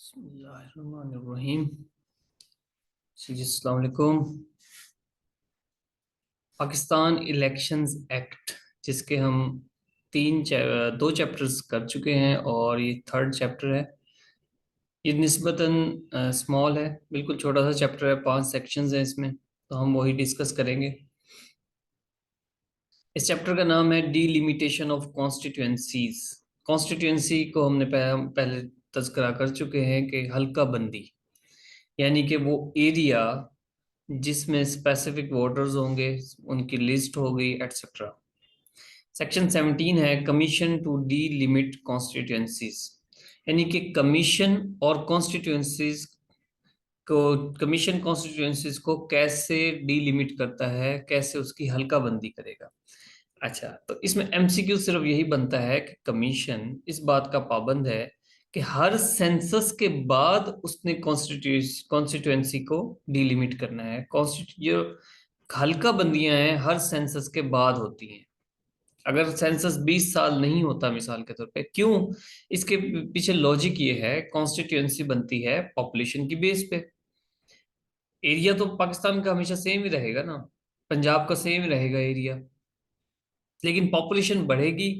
बिस्मिल्लाहिर्रहमानिर्रहीम। जी अस्सलाम वालेकुम। पाकिस्तान इलेक्शंस एक्ट, जिसके हम दो चैप्टर्स कर चुके हैं और ये थर्ड चैप्टर है। ये निस्बतन स्मॉल है, बिल्कुल छोटा सा चैप्टर है, 5 सेक्शंस हैं इसमें, तो हम वही डिस्कस करेंगे। इस चैप्टर का नाम है डीलिमिटेशन ऑफ कॉन्स्टिट्यूएंसीज। कॉन्स्टिट्यूएंसी को हमने पहले तज़किरा कर चुके हैं कि हल्का बंदी, यानी कि वो एरिया जिसमें स्पेसिफिक वोटर्स होंगे, उनकी लिस्ट होगी, एटसेट्रा। सेक्शन 17 है commission to delimit constituencies, यानी कि कमीशन और कॉन्स्टिट्यूएंसीज को कमीशन कॉन्स्टिट्यूएंसीज को कैसे डीलिमिट करता है, कैसे उसकी हल्का बंदी करेगा। अच्छा, तो इसमें एमसीक्यू सिर्फ यही बनता है कि कमीशन इस बात का पाबंद है कि हर सेंसस के बाद उसने कॉन्स्टिट्यूएंसी को डीलिमिट करना है। जो हल्का बंदियां हैं हर सेंसस के बाद होती हैं। अगर सेंसस 20 साल नहीं होता मिसाल के तौर पे, क्यों? इसके पीछे लॉजिक ये है, कॉन्स्टिट्यूएंसी बनती है पॉपुलेशन की बेस पे। एरिया तो पाकिस्तान का हमेशा सेम ही रहेगा ना, पंजाब का सेम ही रहेगा एरिया, लेकिन पॉपुलेशन बढ़ेगी,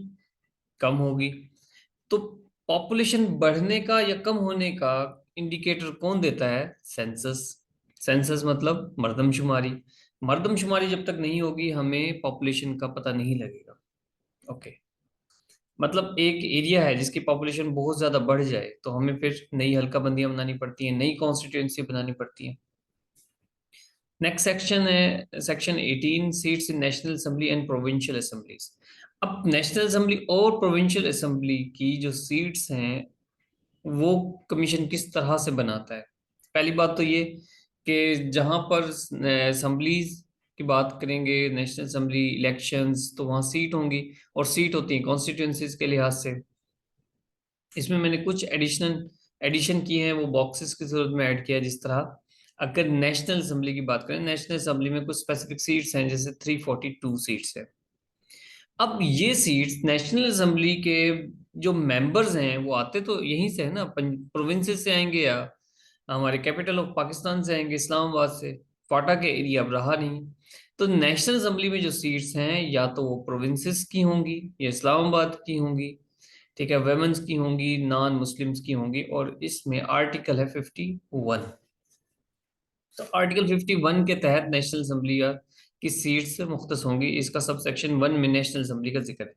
कम होगी। तो पॉपुलेशन बढ़ने का या कम होने का इंडिकेटर कौन देता है? सेंसस। सेंसस मतलब मर्दमशुमारी। मर्दमशुमारी जब तक नहीं होगी हमें पॉपुलेशन का पता नहीं लगेगा। ओके, मतलब एक एरिया है जिसकी पॉपुलेशन बहुत ज्यादा बढ़ जाए तो हमें फिर नई हल्का बंदियां बनानी पड़ती हैं, नई कॉन्स्टिट्यूएंसी बनानी पड़ती हैं। नेक्स्ट सेक्शन है section 18, seats in national assembly and provincial assemblies. अब नेशनल असेंबली और प्रोविंशियल असेंबली की जो सीट्स हैं वो कमीशन किस तरह से बनाता है? पहली बात तो ये कि जहां पर असेंबलीज की बात करेंगे, नेशनल असेंबली इलेक्शंस, तो वहां सीट होंगी, और सीट होती है कॉन्स्टिट्यूंसीज के लिहाज से। इसमें मैंने कुछ एडिशन किए हैं, वो बॉक्सेस की सूरत में ऐड किया है। जिस तरह अगर नेशनल असेंबली की बात करें, नेशनल असेंबली में कुछ स्पेसिफिक सीट्स हैं, जैसे 342 सीट्स है। अब ये सीट्स नेशनल असेंबली के जो मेंबर्स हैं वो आते तो यहीं से है ना, प्रोविंसेस से आएंगे या हमारे कैपिटल ऑफ पाकिस्तान से आएंगे, इस्लामाबाद से। फाटा के एरिया अब रहा नहीं। तो नेशनल असेंबली में जो सीट्स हैं या तो वो प्रोविंसेस की होंगी या इस्लामाबाद की होंगी, ठीक है, वेमेंस की होंगी, नॉन मुस्लिम्स की होंगी। और इसमें आर्टिकल है 51। तो आर्टिकल 51 के तहत नेशनल असेंबली की सीट्स मुख्तस होंगी। इसका सब सेक्शन 1 में नेशनल असेंबली का जिक्र है।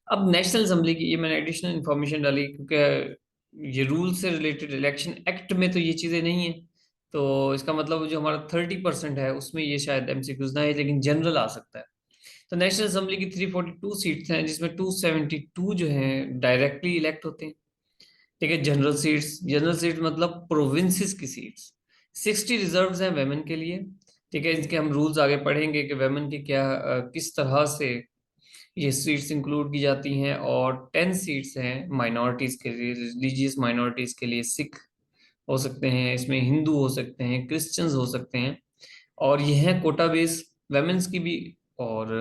अब नेशनल असेंबली की ये मैंने एडिशनल इंफॉर्मेशन डाली क्योंकि ये रूल से रिलेटेड, इलेक्शन एक्ट में तो ये चीज़ें नहीं है। तो इसका मतलब जो हमारा 30% है उसमें ये शायद एमसीक्यूज ना है, लेकिन जनरल आ सकता है। तो नेशनल असेंबली की 342 सीट्स हैं, जिसमें 272 जो हैं डायरेक्टली इलेक्ट होते हैं। ठीक है, जनरल सीट मतलब प्रोविंसेस की सीट्स। 60 रिजर्व्स हैं वेमेन के लिए। ठीक है, इसके हम रूल्स आगे पढ़ेंगे कि वेमेन के क्या किस तरह से ये सीट्स इंक्लूड की जाती हैं। और 10 सीट्स हैं माइनॉरिटीज के लिए, रिलीजियस माइनॉरिटीज के लिए। सिख हो सकते हैं इसमें, हिंदू हो सकते हैं, क्रिश्चियंस हो सकते हैं। और ये है कोटा बेस, वेमेन्स की भी और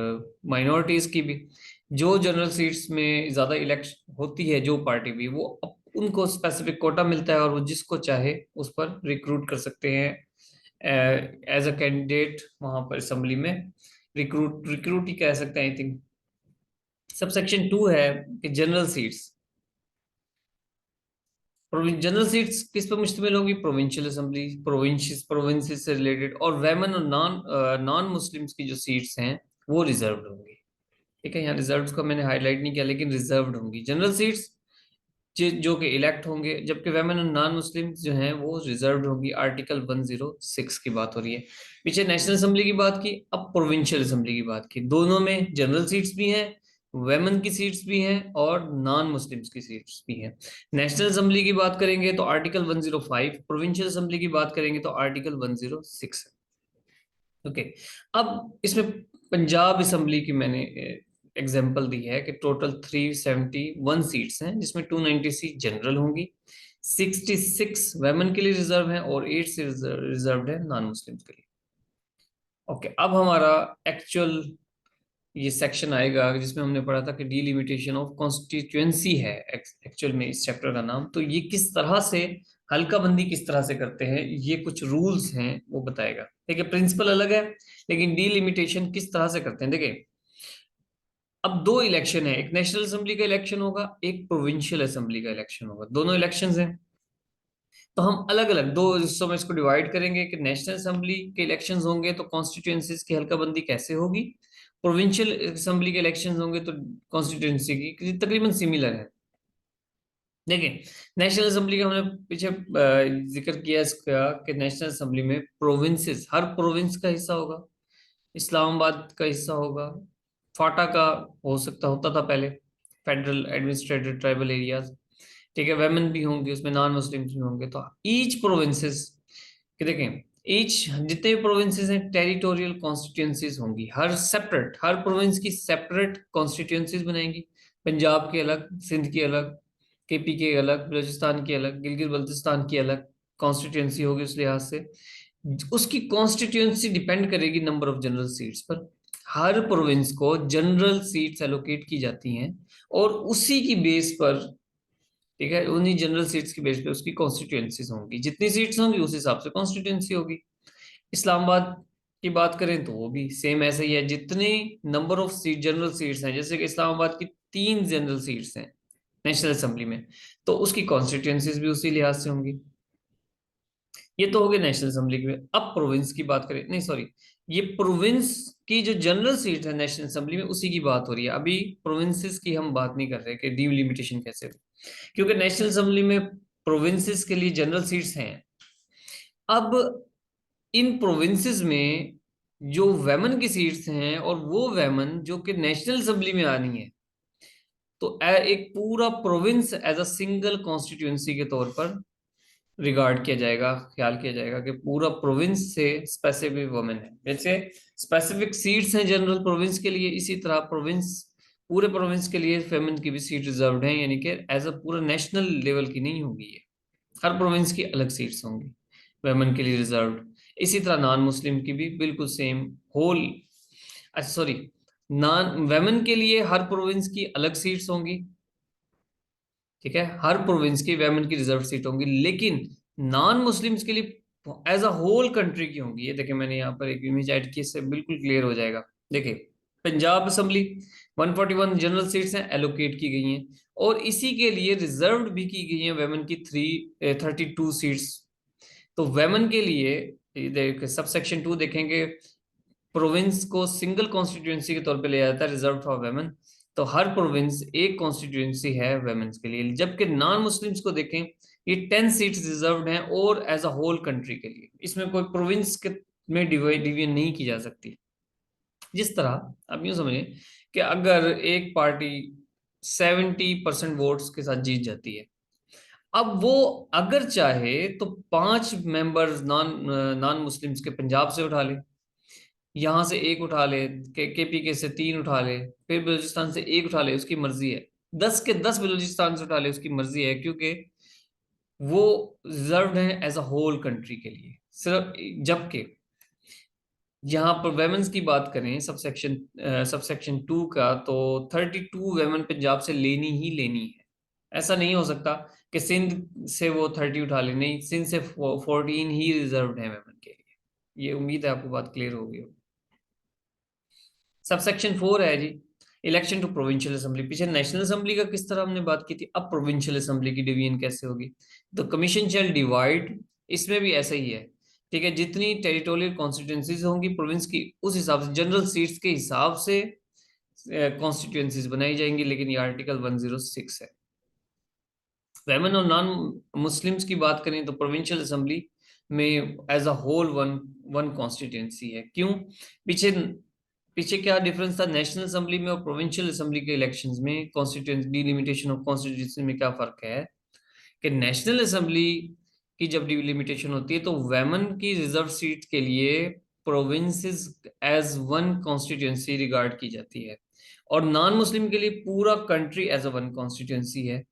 माइनॉरिटीज की भी। जो जनरल सीट्स में ज्यादा इलेक्शन होती है, जो पार्टी भी, वो उनको स्पेसिफिक कोटा मिलता है और वो जिसको चाहे उस पर रिक्रूट कर सकते हैं एज अ कैंडिडेट वहां पर असेंबली में। रिक्रूट ही कह सकते हैं आई थिंक। सब सेक्शन 2 है कि जनरल सीट्स। जनरल सीट्स किस पर मुश्तमिल होगी? प्रोविंशियल असेंबली, प्रोविंसेस से रिलेटेड। और वेमन और नॉन नॉन मुस्लिम्स की जो सीट्स हैं वो रिजर्व्ड होंगी। ठीक है, यहाँ रिजर्व्ड को मैंने हाईलाइट नहीं किया, लेकिन रिजर्व्ड होंगी जनरल सीट्स जो कि इलेक्ट होंगे, जबकि वेमेन और नॉन मुस्लिम जो हैं वो रिजर्व्ड होगी। आर्टिकल 106 की बात हो रही है। पीछे नेशनल असेंबली की बात की, अब प्रोविंशियल असेंबली की बात की। दोनों में जनरल सीट्स भी हैं, वेमेन की सीट्स भी हैं, और नॉन मुस्लिम्स की सीट्स भी हैं। नेशनल असेंबली की बात करेंगे तो आर्टिकल 105, प्रोविंशियल असेंबली की बात करेंगे तो आर्टिकल 106। ओके, अब इसमें पंजाब असेंबली की मैंने एग्जाम्पल दी है कि टोटल 371 सीट्स हैं, जिसमें 290 सीट जनरल होंगी, 66 वेमेन के लिए रिजर्व है और 8 से रिजर्व है नॉन मुस्लिम्स के लिए। ओके, अब हमारा एक्चुअल ये सेक्शन आएगा जिसमें हमने पढ़ा था कि डीलिमिटेशन ऑफ कॉन्स्टिट्यूएंसी है एक्चुअल में इस चैप्टर का नाम। तो ये किस तरह से हल्का बंदी किस तरह से करते हैं, ये कुछ रूल्स हैं वो बताएगा। ठीक है, प्रिंसिपल अलग है लेकिन डीलिमिटेशन किस तरह से करते हैं। देखिए, अब दो इलेक्शन है, एक नेशनल असेंबली का इलेक्शन होगा, एक प्रोविंशियल असेंबली का इलेक्शन होगा, दोनों इलेक्शंस हैं। तो हम अलग अलग दो हिस्सों में इसको डिवाइड करेंगे कि नेशनल असेंबली के इलेक्शंस होंगे तो कॉन्स्टिट्यूएंसीज की हल्काबंदी कैसे होगी, प्रोविंशियल असेंबली के इलेक्शंस होंगे तो कॉन्स्टिट्यूएंसी की तकरीबन सिमिलर है। देखिए, नेशनल असेंबली का हमने पीछे जिक्र किया इसका कि नेशनल असेंबली में प्रोविंसेस, हर प्रोविंस का हिस्सा होगा, इस्लामाबाद का हिस्सा होगा, फाटा का हो सकता होता था पहले, फेडरल एडमिनिस्ट्रेटिव ट्राइबल एरियाज। ठीक है, वेमेन भी होंगे उसमें, नॉन मुस्लिम्स भी होंगे। तो ईच प्रोविंसेस कि देखें, ईच जितने भी प्रोविंसेस हैं टेरिटोरियल कॉन्स्टिट्यूंसीज होंगी, हर सेपरेट, हर प्रोविंस की सेपरेट कॉन्स्टिट्यूंसीज बनाएंगी। पंजाब की अलग, सिंध की अलग, केपी के अलग, बलूचिस्तान की अलग, गिलगित बल्तिस्तान की अलग कॉन्स्टिट्यूंसी होगी। उस लिहाज से उसकी कॉन्स्टिट्यूंसी डिपेंड करेगी नंबर ऑफ जनरल सीट्स पर। हर प्रोविंस को जनरल सीट्स एलोकेट की जाती हैं और उसी की बेस पर, ठीक है, उन्हीं जनरल सीट्स की बेस पे उसकी कॉन्स्टिट्यूएंसीज होंगी। जितनी सीट्स होंगी उस हिसाब से कॉन्स्टिट्यूएंसी होगी। इस्लामाबाद की बात करें तो वो भी सेम ऐसे ही है, जितने number of seat general seats हैं, जैसे कि इस्लामाबाद की 3 जनरल सीट्स हैं नेशनल असेंबली में, तो उसकी कॉन्स्टिट्यूएंसीज भी उसी लिहाज से होंगी। ये तो हो गए नेशनल असेंबली की। अब प्रोविंस की बात करें, नहीं सॉरी, ये प्रोविंस की जो जनरल सीट है नेशनल असेंबली में उसी की बात हो रही है। अभी प्रोविंसेस की हम बात नहीं कर रहे कि डिलिमिटेशन कैसे हो, क्योंकि नेशनल असेंबली में प्रोविंसेस के लिए जनरल सीट्स हैं। अब इन प्रोविंसेस में जो वेमन की सीट्स हैं और वो वेमन जो कि नेशनल असेंबली में आनी है, तो एक पूरा province as a single constituency के तौर पर रिगार्ड किया जाएगा, ख्याल किया जाएगा कि पूरा प्रोविंस से स्पेसिफिक वुमेन है। जैसे स्पेसिफिक सीट्स हैं जनरल प्रोविंस के लिए, इसी तरह प्रोविंस, पूरे प्रोविंस के लिए फेमिन की भी सीट रिजर्व्ड है, यानी कि एज अ पूरा नेशनल लेवल की नहीं होगी ये, हर प्रोविंस की अलग सीट्स होंगी वेमन के लिए रिजर्व्ड। इसी तरह नॉन मुस्लिम की भी बिल्कुल सेम होल, अच्छा सॉरी, नॉन वेमन के लिए हर प्रोविंस की अलग सीट्स होंगी। ठीक है, हर प्रोविंस की वेमेन की रिजर्व सीट होंगी, लेकिन नॉन मुस्लिम्स के लिए एज अ होल कंट्री की होंगी। ये देखिए, मैंने यहाँ पर एक इमेज ऐड की, इससे बिल्कुल क्लियर हो जाएगा। देखिए, पंजाब असेंबली 141 जनरल सीट्स हैं, एलोकेट की गई हैं, और इसी के लिए रिजर्व्ड भी की गई हैं वेमेन की 32 सीट्स। तो वेमेन के लिए देख सब सेक्शन 2 देखेंगे, प्रोविंस को सिंगल कॉन्स्टिट्यूएंसी के तौर पे लिया जाता है, रिजर्व फॉर वेमेन। तो हर प्रोविंस एक कॉन्स्टिट्यूएंसी है वेमेन्स के लिए। जबकि नॉन मुस्लिम्स को देखें, ये 10 सीट्स रिजर्व्ड हैं और एज अ होल कंट्री के लिए, इसमें कोई प्रोविंस के में डिवीजन नहीं की जा सकती। जिस तरह आप यूं समझें कि अगर एक पार्टी 70% वोट्स के साथ जीत जाती है, अब वो अगर चाहे तो 5 मेंबर्स नॉन नॉन मुस्लिम्स के पंजाब से उठा ले, यहाँ से एक उठा ले, केपीके से 3 उठा ले, फिर बलूचिस्तान से एक उठा ले, उसकी मर्जी है। 10 के 10 बलूचिस्तान से उठा ले, उसकी मर्जी है, क्योंकि वो रिजर्व्ड है एज अ होल कंट्री के लिए सिर्फ। जबकि यहाँ पर वेमेन्स की बात करें सबसेक्शन 2 का, तो 32 वेमेन पंजाब से लेनी ही लेनी है। ऐसा नहीं हो सकता कि सिंध से वो 30 उठा ले, नहीं, सिंध से 14 ही रिजर्व्ड है वेमेन के लिए। ये उम्मीद है आपको बात क्लियर होगी। सबसेक्शन 4 है जी, इलेक्शन टू प्रोविंशियल असेंबली। पीछे नेशनल असेंबली का किस तरह हमने बात की थी, अब प्रोविंशियल असेंबली की डिवीजन कैसे होगी। तो कमीशन शैल डिवाइड, इसमें भी ऐसा ही है। ठीक है, जितनी टेरिटोरियल कॉन्स्टिट्यूंसीज होंगी प्रोविंस की, उस हिसाब से जनरल सीट्स के हिसाब से कॉन्स्टिट्यूंसीज बनाई जाएंगी। लेकिन ये आर्टिकल 106 है। वेमेन और नॉन मुस्लिम्स की बात करें तो प्रोविंशियल असेंबली में as a whole one one constituency है। क्यों, पीछे पीछे क्या डिफरेंस था नेशनल असेंबली में और प्रोविंशियल असेंबली के इलेक्शंस में, कॉन्स्टिट्यूंसी डिलिमिटेशन ऑफ कॉन्स्टिट्यूंसी में क्या फर्क है कि नेशनल असेंबली की जब डिलिमिटेशन होती है तो वेमन की रिजर्व सीट के लिए provinces as one constituency regard की जाती है, और नॉन मुस्लिम के लिए पूरा country as a one constituency है।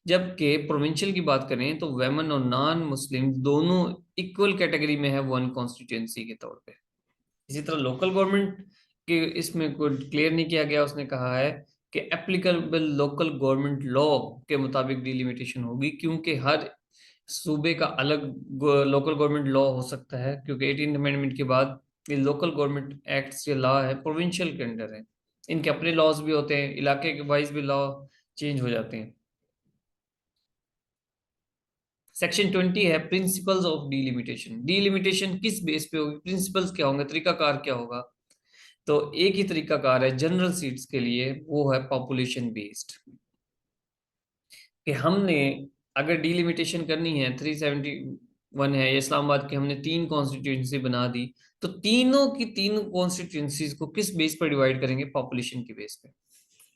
जबकि प्रोविंशियल की बात करें तो वेमन और नॉन मुस्लिम दोनों इक्वल कैटेगरी में है वन कॉन्स्टिट्यूंसी के तौर पे। इसी तरह लोकल गवर्नमेंट कि इसमें कोई क्लियर नहीं किया गया। उसने कहा है कि एप्लीकेबल लोकल गवर्नमेंट लॉ के मुताबिक डिलिमिटेशन होगी, क्योंकि हर सूबे का अलग लोकल गवर्नमेंट लॉ हो सकता है, क्योंकि 18th अमेंडमेंट के बाद ये लोकल गवर्नमेंट एक्ट्स ये लॉ है प्रोविंशियल के अंडर है। इनके अपने लॉज भी होते हैं, इलाके के वाइज भी लॉ चेंज हो जाते हैं। सेक्शन 20 है प्रिंसिपल्स ऑफ डिलिमिटेशन। डिलिमिटेशन किस बेस पे होगी, प्रिंसिपल्स क्या होंगे, तरीकाकार क्या होगा। तो एक ही तरीकाकार है जनरल सीट्स के लिए, वो है पॉपुलेशन बेस्ड। कि हमने अगर डिलिमिटेशन करनी है, 371 है इस्लामाबाद की, हमने 3 कॉन्स्टिट्यूंसी बना दी, तो तीनों की तीनों कॉन्स्टिट्यूंसीज को किस बेस पर डिवाइड करेंगे, पॉपुलेशन की बेस पे।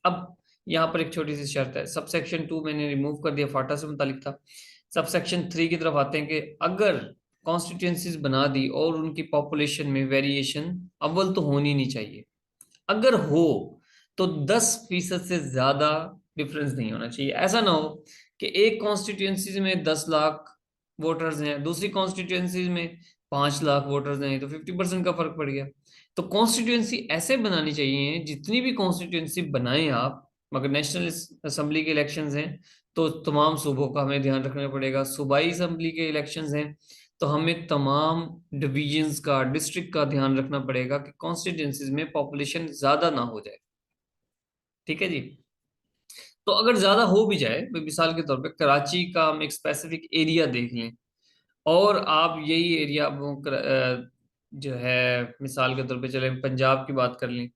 अब यहाँ पर एक छोटी सी शर्त है, सब सेक्शन 2 मैंने रिमूव कर दिया, फाटा से मुतालिक था। सब सेक्शन 3 की तरफ आते हैं कि अगर कॉन्स्टिट्यूंसीज बना दी और उनकी पॉपुलेशन में वेरिएशन अव्वल तो होनी नहीं चाहिए, अगर हो तो 10% से ज्यादा डिफरेंस नहीं होना चाहिए। ऐसा ना हो कि एक कॉन्स्टिट्यूंसी में 10 लाख वोटर्स हैं, दूसरी कॉन्स्टिट्यूंसी में 5 लाख वोटर्स हैं, तो 50% का फर्क पड़ गया। तो कॉन्स्टिट्यूंसी ऐसे बनानी चाहिए, जितनी भी कॉन्स्टिट्यूंसी बनाए आप, मगर नेशनल असेंबली के इलेक्शंस हैं तो तमाम सूबों का हमें ध्यान रखना पड़ेगा, सूबाई असेंबली के इलेक्शंस हैं तो हमें तमाम डिविजन्स का, डिस्ट्रिक्ट का ध्यान रखना पड़ेगा कि कॉन्स्टिट्यूंसीज में पॉपुलेशन ज्यादा ना हो जाए। ठीक है जी। तो अगर ज्यादा हो भी जाए, मिसाल के तौर पे कराची का हम एक स्पेसिफिक एरिया देख लें, और आप यही एरिया जो है मिसाल के तौर पे चले पंजाब की बात कर लें,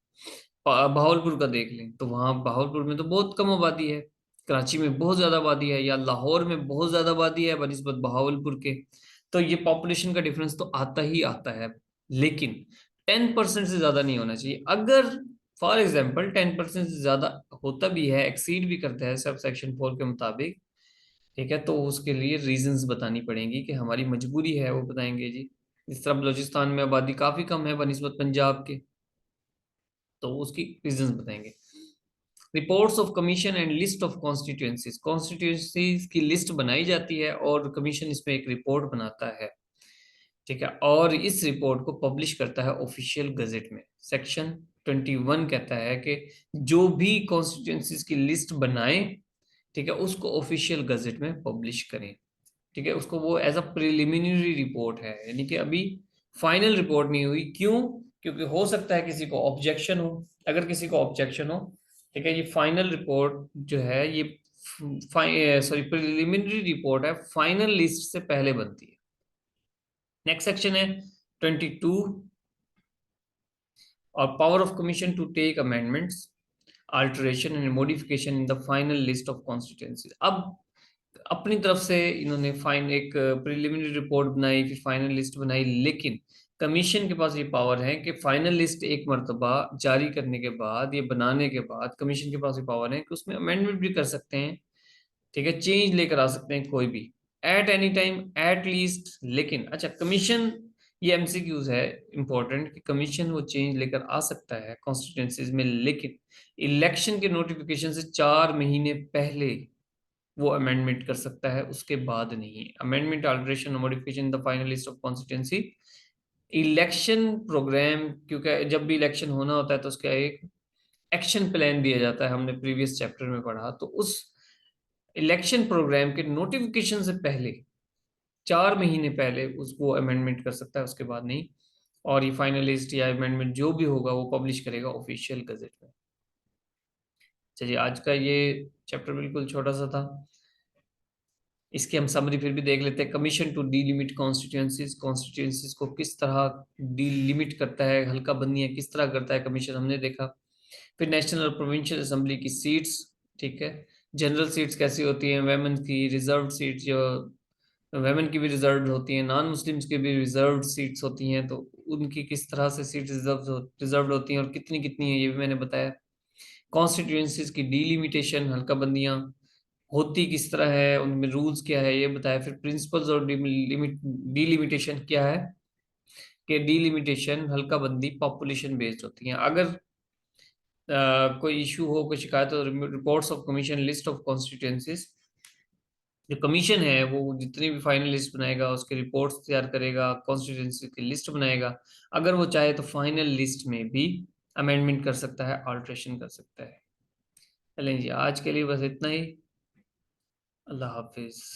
बहावलपुर का देख लें, तो वहाँ बहावलपुर में तो बहुत कम आबादी है, कराची में बहुत ज्यादा आबादी है, या लाहौर में बहुत ज्यादा आबादी है बनिस्बत बहावलपुर के। तो ये पॉपुलेशन का डिफरेंस तो आता ही आता है, लेकिन 10% से ज्यादा नहीं होना चाहिए। अगर फॉर एग्जाम्पल 10% से ज्यादा होता भी है, एक्सीड भी करता है सब सेक्शन 4 के मुताबिक, ठीक है, तो उसके लिए रीजंस बतानी पड़ेंगी कि हमारी मजबूरी है, वो बताएंगे जी। इस तरह बलूचिस्तान में आबादी काफी कम है बनिस्बत पंजाब के, तो उसकी रीजंस बताएंगे। Reports of commission and list of constituencies, constituencies की लिस्ट बनाई जाती है और कमीशन इसमें एक रिपोर्ट बनाता है, ठीक है, और इस रिपोर्ट को पब्लिश करता है ऑफिशियल गजेट में। सेक्शन 21 कहता है कि जो भी कॉन्स्टिट्यूएंसीज की लिस्ट बनाए, ठीक है, उसको ऑफिशियल गजेट में पब्लिश करें। ठीक है, उसको वो एज अ प्रिलिमिनरी रिपोर्ट है, यानी कि अभी फाइनल रिपोर्ट नहीं हुई। क्यों? क्योंकि हो सकता है किसी को ऑब्जेक्शन हो। अगर किसी को ऑब्जेक्शन हो, ठीक है, ये फाइनल रिपोर्ट जो है ये प्रिलिमिनरी रिपोर्ट है, फाइनल लिस्ट से पहले बनती है। नेक्स्ट सेक्शन है 22, और power of commission to take amendments, alteration and modification in the final list of constituencies. अब अपनी तरफ से इन्होंने फाइन एक प्रिलिमिनरी रिपोर्ट बनाई, फिर फाइनल लिस्ट बनाई, लेकिन कमीशन के पास ये पावर है कि फाइनल लिस्ट एक मर्तबा जारी करने के बाद, ये बनाने के बाद, कमीशन के पास ये पावर है कि उसमें अमेंडमेंट भी कर सकते हैं, ठीक है, चेंज लेकर आ सकते हैं कोई भी, at any time at least. लेकिन अच्छा, कमीशन, ये एमसीक्यूज है इंपॉर्टेंट, कि कमीशन वो चेंज लेकर आ सकता है कॉन्स्टिट्यूंसीज में, लेकिन इलेक्शन के नोटिफिकेशन से 4 महीने पहले वो अमेंडमेंट कर सकता है, उसके बाद नहीं। Amendment, alteration, modification the final list of constituency, election programme, क्योंकि जब भी इलेक्शन होना होता है तो उसका एक एक्शन प्लान दिया जाता है, हमने प्रीवियस चैप्टर में पढ़ा, तो उस इलेक्शन प्रोग्राम के नोटिफिकेशन से पहले, 4 महीने पहले उसको अमेंडमेंट कर सकता है, उसके बाद नहीं। और ये फाइनल लिस्ट या अमेंडमेंट जो भी होगा वो पब्लिश करेगा ऑफिशियल गजेट में। चलिए, आज का ये चैप्टर बिल्कुल छोटा सा था, इसकी हम समरी फिर भी देख लेते हैं। Commission to delimit constituencies, constituencies को किस तरह डीलिमिट करता है, हल्का बंदियां किस तरह करता है कमीशन, हमने देखा। फिर नेशनल और प्रोविंशियल असेंबली की सीट्स, ठीक है, जनरल सीट्स कैसी होती हैं, वेमेन की रिजर्व सीट्स, जो वेमेन की भी रिजर्व होती हैं, नॉन मुस्लिम्स की भी रिजर्व सीट्स होती हैं, तो उनकी किस तरह से सीट रिजर्व होती हैं और कितनी कितनी है, ये भी मैंने बताया। कॉन्स्टिट्यूएंसीज की डीलिमिटेशन, हल्का बंदियां होती किस तरह है, उनमें रूल्स क्या है, ये बताया। फिर प्रिंसिपल्स और डीलिमिटेशन क्या है, कि डीलिमिटेशन हल्का बंदी पॉपुलेशन बेस्ड होती है। अगर कोई इशू हो, कोई शिकायत हो, reports of commission, list of constituencies, जो कमीशन है वो जितनी भी फाइनल लिस्ट बनाएगा उसके रिपोर्ट्स तैयार करेगा, कॉन्स्टिट्यूएंसी की लिस्ट बनाएगा। अगर वो चाहे तो फाइनल लिस्ट में भी अमेंडमेंट कर सकता है, ऑल्ट्रेशन कर सकता है। चलें जी, आज के लिए बस इतना ही। अल्लाह हाफिज।